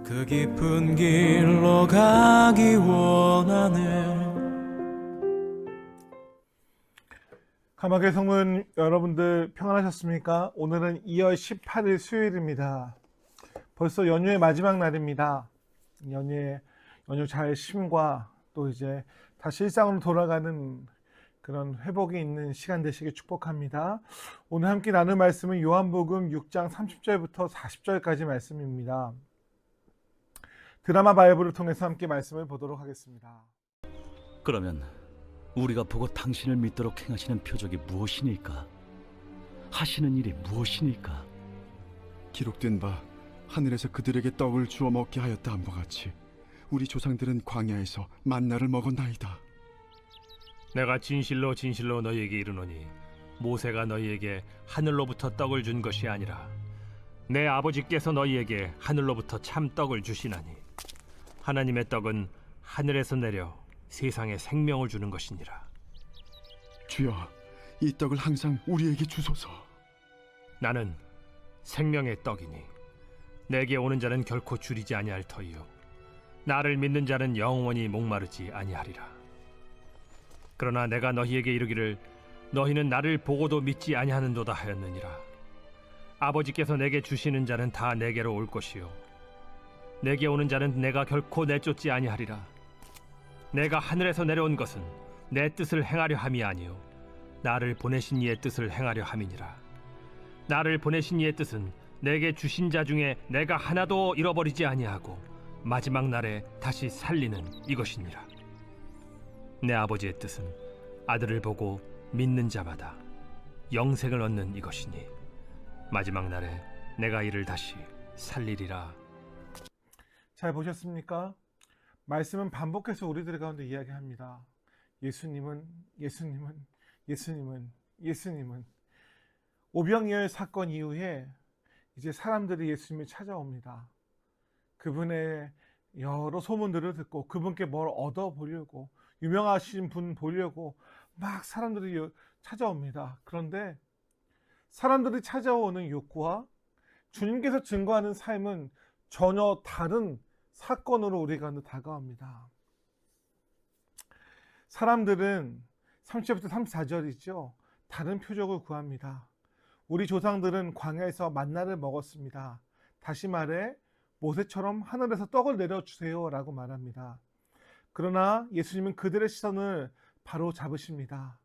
그 깊은 길로 가기 원하네. 감옥의 성문 여러분들 평안하셨습니까? 오늘은 2월 18일 수요일입니다. 벌써 연휴의 마지막 날입니다. 연휴 잘 쉼과 또 이제 다시 일상으로 돌아가는 그런 회복이 있는 시간 되시길 축복합니다. 오늘 함께 나눌 말씀은 요한복음 6장 30절부터 40절까지 말씀입니다. 드라마 바이블을 통해서 함께 말씀을 보도록 하겠습니다. 그러면 우리가 보고 당신을 믿도록 행하시는 표적이 무엇이니까? 하시는 일이 무엇이니까? 기록된 바 하늘에서 그들에게 떡을 주어 먹게 하였다 함과 같이 우리 조상들은 광야에서 만나를 먹었나이다. 내가 진실로 진실로 너희에게 이르노니 모세가 너희에게 하늘로부터 떡을 준 것이 아니라 내 아버지께서 너희에게 하늘로부터 참 떡을 주시나니 하나님의 떡은 하늘에서 내려 세상에 생명을 주는 것이니라. 주여, 이 떡을 항상 우리에게 주소서. 나는 생명의 떡이니 내게 오는 자는 결코 줄이지 아니할 터이요 나를 믿는 자는 영원히 목마르지 아니하리라. 그러나 내가 너희에게 이르기를 너희는 나를 보고도 믿지 아니하는도다 하였느니라. 아버지께서 내게 주시는 자는 다 내게로 올 것이요 내게 오는 자는 내가 결코 내쫓지 아니하리라. 내가 하늘에서 내려온 것은 내 뜻을 행하려 함이 아니요 나를 보내신 이의 뜻을 행하려 함이니라. 나를 보내신 이의 뜻은 내게 주신 자 중에 내가 하나도 잃어버리지 아니하고 마지막 날에 다시 살리는 이것이니라. 내 아버지의 뜻은 아들을 보고 믿는 자마다 영생을 얻는 이것이니 마지막 날에 내가 이를 다시 살리리라. 잘 보셨습니까? 말씀은 반복해서 우리들 가운데 이야기합니다. 예수님은 오병이어 사건 이후에 이제 사람들이 예수님을 찾아옵니다. 그분의 여러 소문들을 듣고 그분께 뭘 얻어보려고 유명하신 분 보려고 막 사람들이 찾아옵니다. 그런데 사람들이 찾아오는 욕구와 주님께서 증거하는 삶은 전혀 다른 사건으로 우리가 다가옵니다. 사람들은 30절부터 34절이죠. 다른 표적을 구합니다. 우리 조상들은 광야에서 만나를 먹었습니다. 다시 말해 모세처럼 하늘에서 떡을 내려주세요 라고 말합니다. 그러나 예수님은 그들의 시선을 바로 잡으십니다.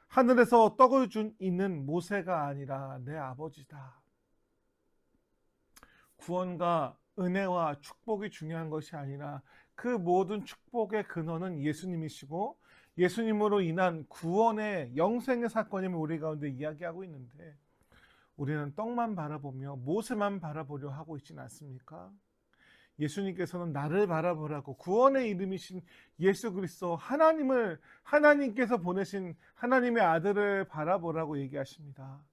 하늘에서 떡을 준 이는 모세가 아니라 내 아버지다. 구원과 은혜와 축복이 중요한 것이 아니라 그 모든 축복의 근원은 예수님이시고 예수님으로 인한 구원의 영생의 사건임을 우리 가운데 이야기하고 있는데 우리는 떡만 바라보며 모세만 바라보려 하고 있지는 않습니까? 예수님께서는 나를 바라보라고 구원의 이름이신 예수 그리스도 하나님께서 보내신 하나님의 아들을 바라보라고 얘기하십니다.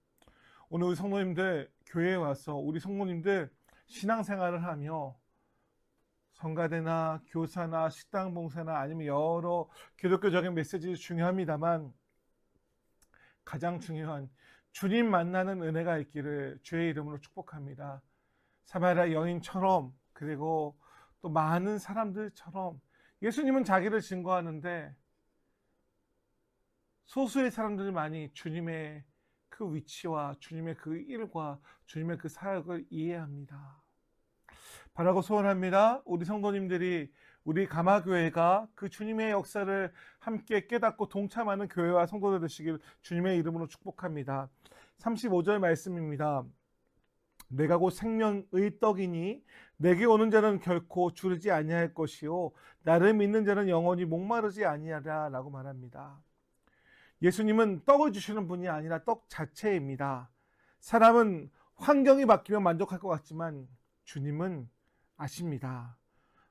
오늘 우리 성도님들 교회에 와서 우리 성도님들 신앙생활을 하며 성가대나 교사나 식당 봉사나 아니면 여러 기독교적인 메시지 중요합니다만 가장 중요한 주님 만나는 은혜가 있기를 주의 이름으로 축복합니다. 사마리아 여인처럼 그리고 또 많은 사람들처럼 예수님은 자기를 증거하는데 소수의 사람들이 많이 주님의 그 위치와 주님의 그 일과 주님의 그 사역을 이해합니다. 바라고 소원합니다. 우리 성도님들이 우리 가마교회가 그 주님의 역사를 함께 깨닫고 동참하는 교회와 성도들 되시길 주님의 이름으로 축복합니다. 35절 말씀입니다. 내가 곧 생명의 떡이니 내게 오는 자는 결코 줄이지 아니할 것이요 나를 믿는 자는 영원히 목마르지 아니하라 라고 말합니다. 예수님은 떡을 주시는 분이 아니라 떡 자체입니다. 사람은 환경이 바뀌면 만족할 것 같지만 주님은 아십니다.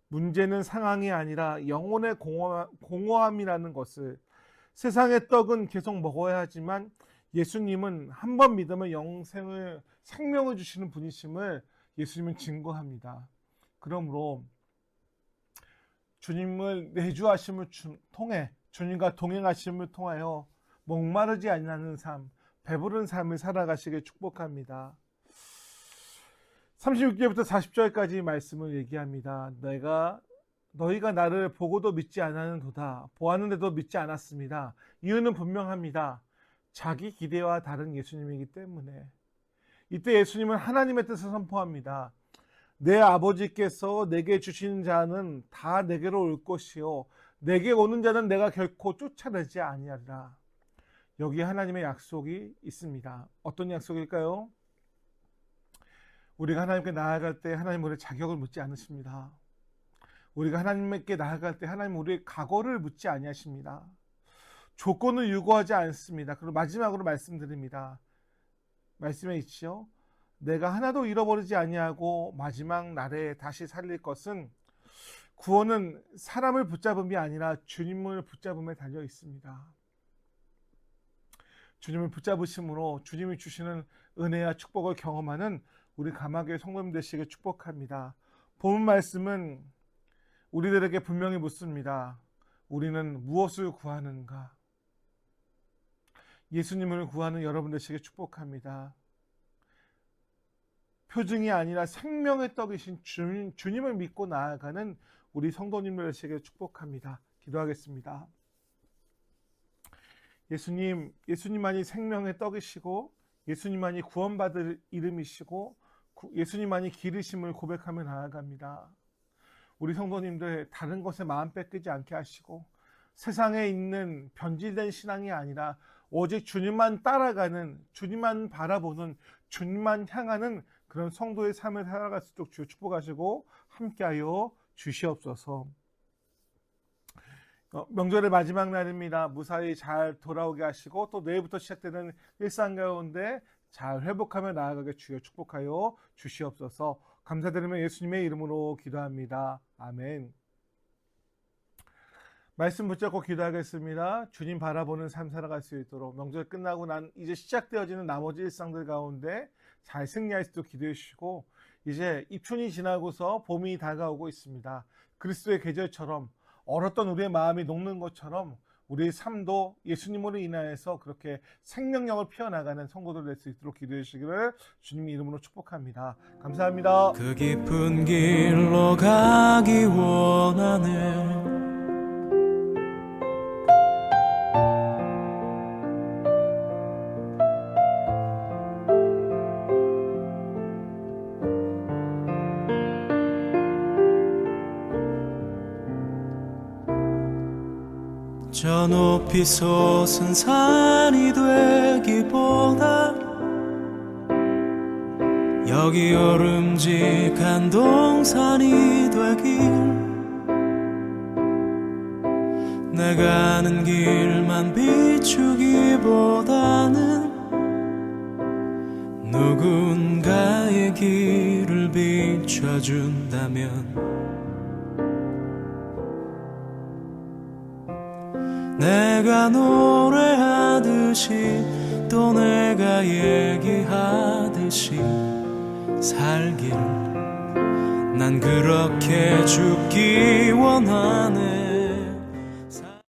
문제는 상황이 아니라 영혼의 공허함이라는 것을 세상의 떡은 계속 먹어야 하지만 예수님은 한 번 믿으면 생명을 주시는 분이심을 예수님은 증거합니다. 그러므로 주님을 내주하심을 통해 주님과 동행하심을 통하여 목마르지 않는 삶, 배부른 삶을 살아가시길 축복합니다. 36절부터 40절까지 말씀을 얘기합니다. 너희가 나를 보고도 믿지 않았는도다. 보았는데도 믿지 않았습니다. 이유는 분명합니다. 자기 기대와 다른 예수님이기 때문에. 이때 예수님은 하나님의 뜻을 선포합니다. 내 아버지께서 내게 주시는 자는 다 내게로 올 것이요 내게 오는 자는 내가 결코 쫓아내지 아니하리라. 여기 하나님의 약속이 있습니다. 어떤 약속일까요? 우리가 하나님께 나아갈 때 하나님 우리의 자격을 묻지 않으십니다. 우리가 하나님께 나아갈 때 하나님 우리의 각오를 묻지 아니하십니다. 조건을 요구하지 않습니다. 그리고 마지막으로 말씀드립니다. 말씀에 있지요. 내가 하나도 잃어버리지 아니하고 마지막 날에 다시 살릴 것은 구원은 사람을 붙잡음이 아니라 주님을 붙잡음에 달려 있습니다. 주님을 붙잡으심으로 주님이 주시는 은혜와 축복을 경험하는 우리 감화교회 성도님 되시길 축복합니다. 본 말씀은 우리들에게 분명히 묻습니다. 우리는 무엇을 구하는가? 예수님을 구하는 여러분 되시길 축복합니다. 표징이 아니라 생명의 떡이신 주님을 믿고 나아가는 우리 성도님들 되시길 축복합니다. 기도하겠습니다. 예수님만이 생명의 떡이시고 예수님만이 구원받을 이름이시고 예수님만이 길이심을 고백하며 나아갑니다. 우리 성도님들 다른 것에 마음 뺏기지 않게 하시고 세상에 있는 변질된 신앙이 아니라 오직 주님만 따라가는, 주님만 바라보는, 주님만 향하는 그런 성도의 삶을 살아갈 수 있도록 주여 축복하시고 함께하여 주시옵소서. 명절의 마지막 날입니다. 무사히 잘 돌아오게 하시고 또 내일부터 시작되는 일상 가운데 잘 회복하며 나아가게 주여 축복하여 주시옵소서. 감사드리며 예수님의 이름으로 기도합니다. 아멘. 말씀 붙잡고 기도하겠습니다. 주님 바라보는 삶 살아갈 수 있도록 명절 끝나고 난 이제 시작되어지는 나머지 일상들 가운데 잘 승리할 수 있도록 기도해 주시고 이제 입춘이 지나고서 봄이 다가오고 있습니다. 그리스도의 계절처럼 얼었던 우리의 마음이 녹는 것처럼 우리의 삶도 예수님으로 인하여서 그렇게 생명력을 피어나가는 성도들 될 수 있도록 기도해 주시기를 주님 이름으로 축복합니다. 감사합니다. 그 깊은 길로 가기 원하네. 저 높이 솟은 산이 되기보다 여기 오름직한 동산이 되길 내가 아는 길만 비추기보다는 누군가의 길을 비춰준다면 내가 노래하듯이 또 내가 얘기하듯이 살길 난 그렇게 죽기 원하네.